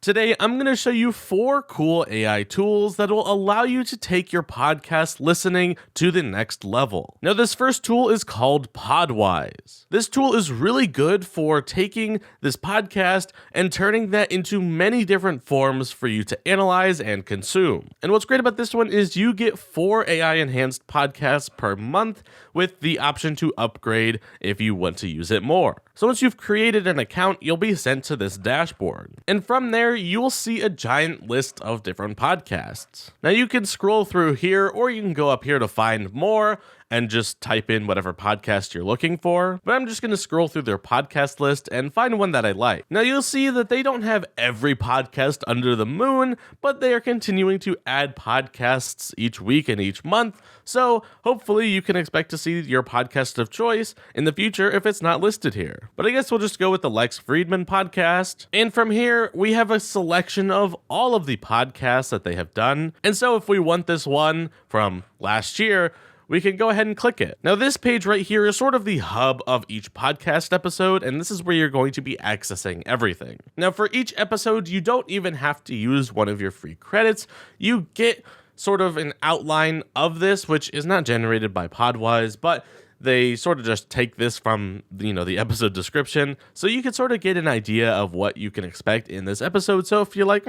Today, I'm going to show you 4 cool AI tools that will allow you to take your podcast listening to the next level. Now, this first tool is called Podwise. This tool is really good for taking this podcast and turning that into many different forms for you to analyze and consume. And what's great about this one is you get 4 AI-enhanced podcasts per month with the option to upgrade if you want to use it more. So once you've created an account, you'll be sent to this dashboard. And from there, you'll see a giant list of different podcasts. Now you can scroll through here, or you can go up here to find more and just type in whatever podcast you're looking for. But I'm just going to scroll through their podcast list and find one that I like. Now you'll see that they don't have every podcast under the moon, but they are continuing to add podcasts each week and each month. So hopefully you can expect to see your podcast of choice in the future if it's not listed here. But I guess we'll just go with the Lex Friedman podcast. And from here, we have a selection of all of the podcasts that they have done. And so if we want this one from last year, we can go ahead and click it. Now this page right here is sort of the hub of each podcast episode, and this is where you're going to be accessing everything. Now for each episode, you don't even have to use one of your free credits. You get sort of an outline of this, which is not generated by Podwise, but they sort of just take this from, the episode description, so you can sort of get an idea of what you can expect in this episode. So if you're like,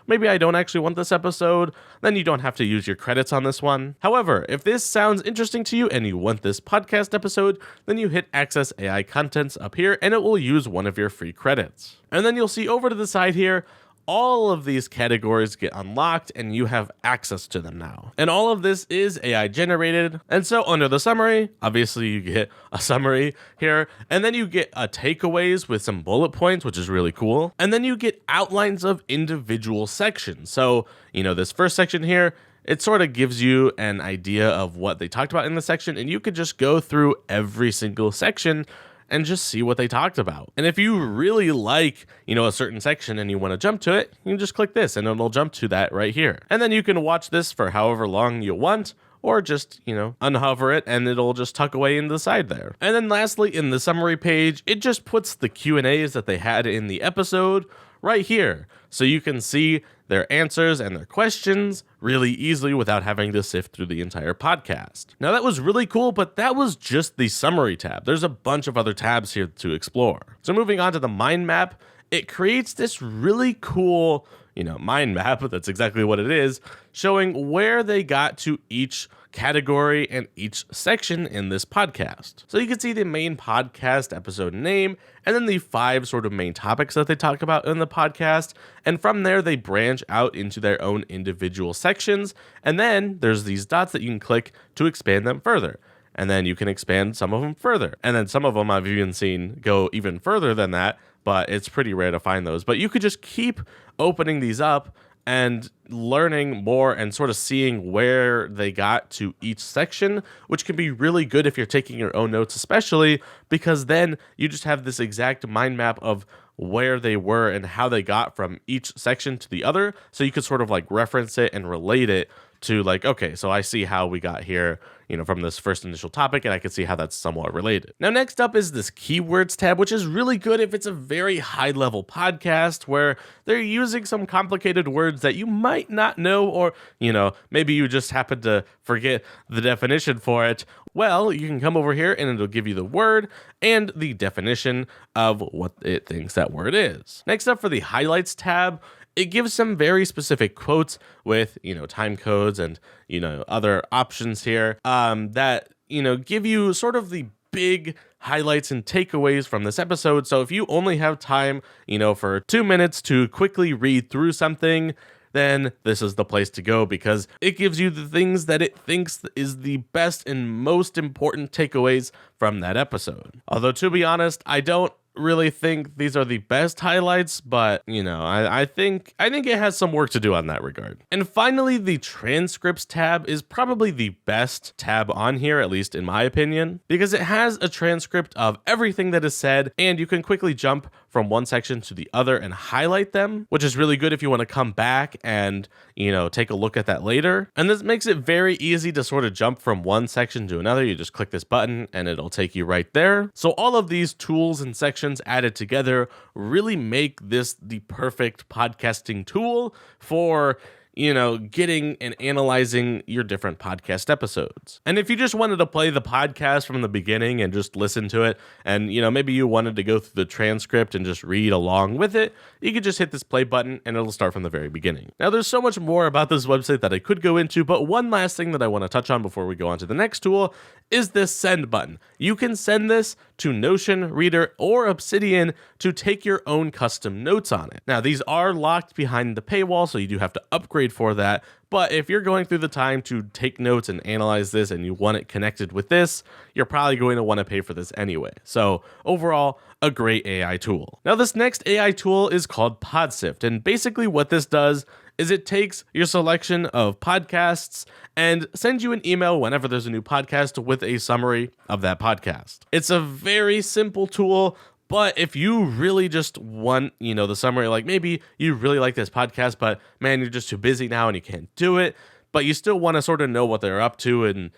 maybe I don't actually want this episode, then you don't have to use your credits on this one. However, if this sounds interesting to you and you want this podcast episode, then you hit Access AI Contents up here, and it will use one of your free credits. And then you'll see over to the side here, all of these categories get unlocked and you have access to them now. And all of this is AI generated. And so under the summary, obviously you get a summary here, and then you get a takeaways with some bullet points, which is really cool. And then you get outlines of individual sections. So, this first section here, it sort of gives you an idea of what they talked about in the section, and you could just go through every single section and just see what they talked about. And if you really like, a certain section and you want to jump to it, you can just click this and it'll jump to that right here. And then you can watch this for however long you want, or just, unhover it and it'll just tuck away in the side there. And then lastly, in the summary page, it just puts the Q&As that they had in the episode right here. So you can see their answers and their questions really easily without having to sift through the entire podcast. Now that was really cool, but that was just the summary tab. There's a bunch of other tabs here to explore. So moving on to the mind map, it creates this really cool, mind map, that's exactly what it is, showing where they got to each category and each section in this podcast. So you can see the main podcast episode name, and then the 5 sort of main topics that they talk about in the podcast. And from there, they branch out into their own individual sections. And then there's these dots that you can click to expand them further. And then you can expand some of them further. And then some of them I've even seen go even further than that, but it's pretty rare to find those. But you could just keep opening these up and learning more and sort of seeing where they got to each section, which can be really good if you're taking your own notes, especially because then you just have this exact mind map of where they were and how they got from each section to the other. So you could sort of like reference it and relate it to like, okay, so I see how we got here, from this first initial topic, and I can see how that's somewhat related. Now, next up is this keywords tab, which is really good if it's a very high level podcast where they're using some complicated words that you might not know, or, maybe you just happen to forget the definition for it. Well, you can come over here and it'll give you the word and the definition of what it thinks that word is. Next up for the highlights tab, it gives some very specific quotes with, time codes and, other options here that, give you sort of the big highlights and takeaways from this episode. So if you only have time, for 2 minutes to quickly read through something, then this is the place to go because it gives you the things that it thinks is the best and most important takeaways from that episode. Although, to be honest, I don't really think these are the best highlights, but I think it has some work to do on that regard. And finally, the transcripts tab is probably the best tab on here, at least in my opinion, because it has a transcript of everything that is said, and you can quickly jump from one section to the other and highlight them, which is really good if you want to come back and, take a look at that later. And this makes it very easy to sort of jump from one section to another. You just click this button and it'll take you right there. So all of these tools and sections added together really make this the perfect podcasting tool for getting and analyzing your different podcast episodes. And if you just wanted to play the podcast from the beginning and just listen to it, and maybe you wanted to go through the transcript and just read along with it, you could just hit this play button and it'll start from the very beginning. Now, there's so much more about this website that I could go into, but one last thing that I want to touch on before we go on to the next tool is this send button. You can send this to Notion, Reader, or Obsidian to take your own custom notes on it. Now, these are locked behind the paywall, so you do have to upgrade for that. But if you're going through the time to take notes and analyze this and you want it connected with this, you're probably going to want to pay for this anyway. So overall, a great AI tool. Now, this next AI tool is called Podsift. And basically what this does is it takes your selection of podcasts and sends you an email whenever there's a new podcast with a summary of that podcast. It's a very simple tool. But if you really just want, the summary, like maybe you really like this podcast, but man, you're just too busy now and you can't do it, but you still want to sort of know what they're up to and,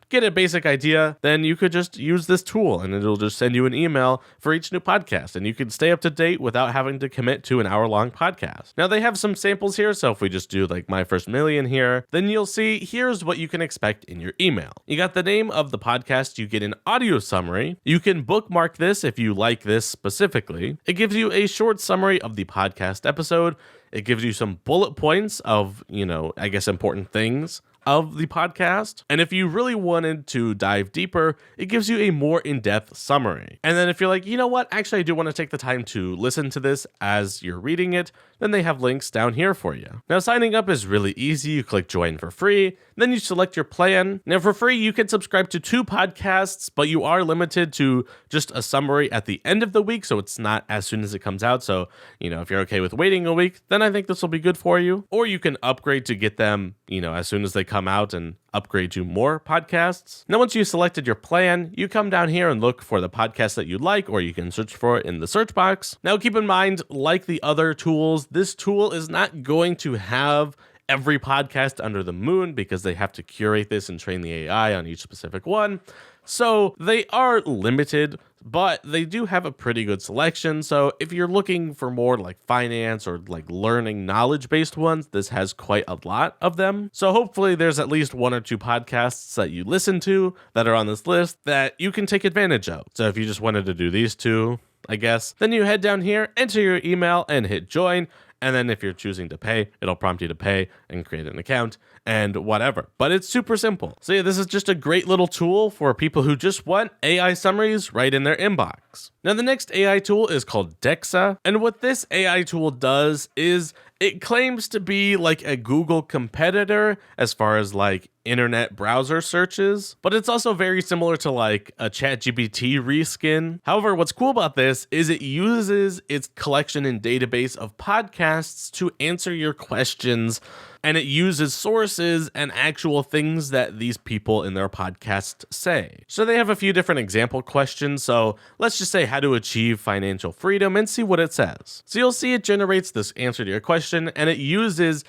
get a basic idea, then you could just use this tool and it'll just send you an email for each new podcast and you can stay up to date without having to commit to an hour-long podcast. Now, they have some samples here, so if we just do like My First Million here, then you'll see here's what you can expect in your email. You got the name of the podcast, you get an audio summary, you can bookmark this if you like this specifically. It gives you a short summary of the podcast episode. It gives you some bullet points of, important things of the podcast. And if you really wanted to dive deeper, it gives you a more in-depth summary. And then if you're like, actually I do want to take the time to listen to this as you're reading it, then they have links down here for you. Now, signing up is really easy. You click join for free, then you select your plan. Now, for free, you can subscribe to 2 podcasts, but you are limited to just a summary at the end of the week, so it's not as soon as it comes out. So, if you're okay with waiting a week, then I think this will be good for you. Or you can upgrade to get them, as soon as they come out and upgrade to more podcasts. Now, once you've selected your plan, you come down here and look for the podcast that you like, or you can search for it in the search box. Now, keep in mind, like the other tools, this tool is not going to have every podcast under the moon because they have to curate this and train the AI on each specific one. So they are limited, but they do have a pretty good selection. So if you're looking for more like finance or like learning knowledge-based ones, this has quite a lot of them. So hopefully there's at least 1 or 2 podcasts that you listen to that are on this list that you can take advantage of. So if you just wanted to do these 2, I guess, then you head down here, enter your email and hit join. And then if you're choosing to pay, it'll prompt you to pay and create an account and whatever. But it's super simple. So yeah, this is just a great little tool for people who just want AI summaries right in their inbox. Now, the next AI tool is called Dexa. And what this AI tool does is it claims to be like a Google competitor as far as like internet browser searches, but it's also very similar to like a ChatGPT reskin. However, what's cool about this is it uses its collection and database of podcasts to answer your questions, and it uses sources and actual things that these people in their podcast say. So they have a few different example questions. So let's just say how to achieve financial freedom and see what it says. So you'll see it generates this answer to your question, and it uses,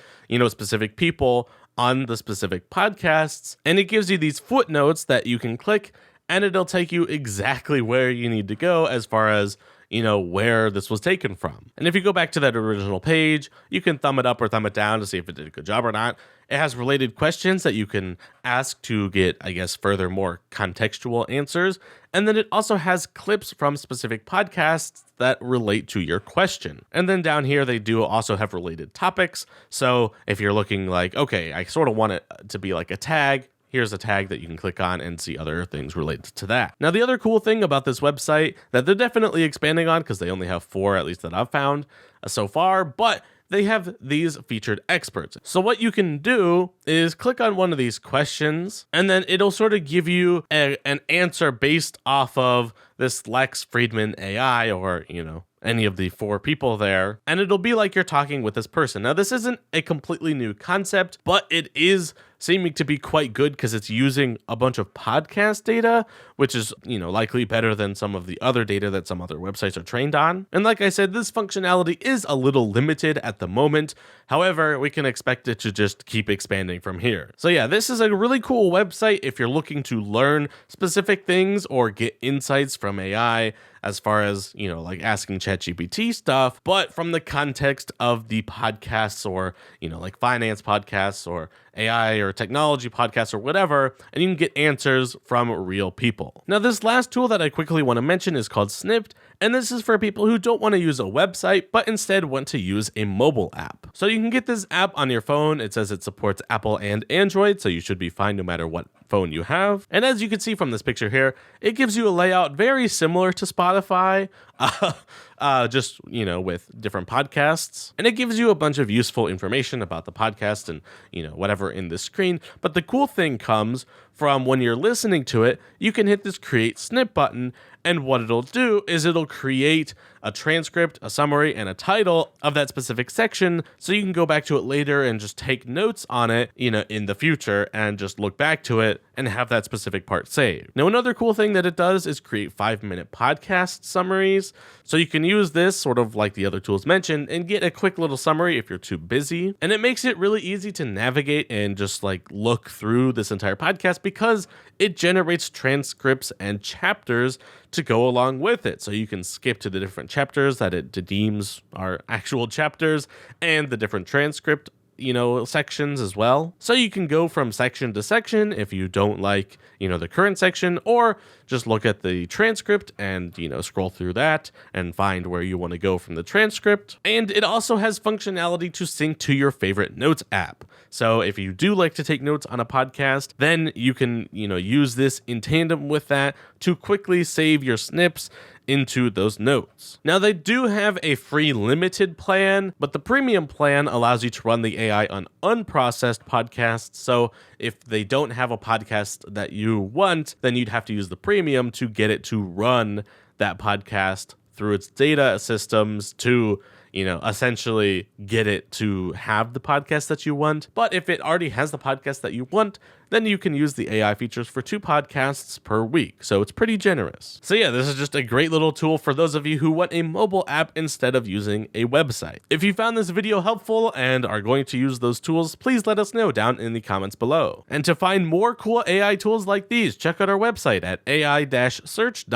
specific people on the specific podcasts, and it gives you these footnotes that you can click, and it'll take you exactly where you need to go as far as where this was taken from. And if you go back to that original page, you can thumb it up or thumb it down to see if it did a good job or not. It has related questions that you can ask to get, further more contextual answers. And then it also has clips from specific podcasts that relate to your question. And then down here, they do also have related topics. So if you're looking like, okay, I sort of want it to be like a tag, here's a tag that you can click on and see other things related to that. Now, the other cool thing about this website that they're definitely expanding on, because they only have 4, at least that I've found so far, but they have these featured experts. So what you can do is click on one of these questions, and then it'll sort of give you an answer based off of this Lex Friedman AI or, any of the 4 people there, and it'll be like you're talking with this person. Now, this isn't a completely new concept, but it is seeming to be quite good because it's using a bunch of podcast data, which is, likely better than some of the other data that some other websites are trained on. And like I said, this functionality is a little limited at the moment. However, we can expect it to just keep expanding from here. So yeah, this is a really cool website if you're looking to learn specific things or get insights from AI, as far as, like asking ChatGPT stuff, but from the context of the podcasts or, like finance podcasts or AI or technology podcasts or whatever, and you can get answers from real people. Now, this last tool that I quickly want to mention is called Snipd, and this is for people who don't want to use a website, but instead want to use a mobile app. So you can get this app on your phone. It says it supports Apple and Android, so you should be fine no matter what phone you have. And as you can see from this picture here, it gives you a layout very similar to Spotify, just, with different podcasts. And it gives you a bunch of useful information about the podcast and, whatever in the screen. But the cool thing comes from when you're listening to it, you can hit this create snip button, and what it'll do is it'll create a transcript, a summary, and a title of that specific section, so you can go back to it later and just take notes on it, in the future, and just look back to it and have that specific part saved. Now, another cool thing that it does is create 5-minute podcast summaries, so you can use this sort of like the other tools mentioned and get a quick little summary if you're too busy. And it makes it really easy to navigate and just look through this entire podcast because it generates transcripts and chapters to go along with it. So you can skip to the different chapters that it deems are actual chapters and the different transcript sections as well. So you can go from section to section if you don't like, the current section, or just look at the transcript and, scroll through that and find where you want to go from the transcript. And it also has functionality to sync to your favorite notes app. So if you do like to take notes on a podcast, then you can, use this in tandem with that to quickly save your snips into those notes. Now, they do have a free limited plan, but the premium plan allows you to run the AI on unprocessed podcasts. So if they don't have a podcast that you want, then you'd have to use the premium to get it to run that podcast through its data systems to, essentially get it to have the podcast that you want. But if it already has the podcast that you want, then you can use the AI features for 2 podcasts per week. So it's pretty generous. So yeah, this is just a great little tool for those of you who want a mobile app instead of using a website. If you found this video helpful and are going to use those tools, please let us know down in the comments below. And to find more cool AI tools like these, check out our website at ai-search.io.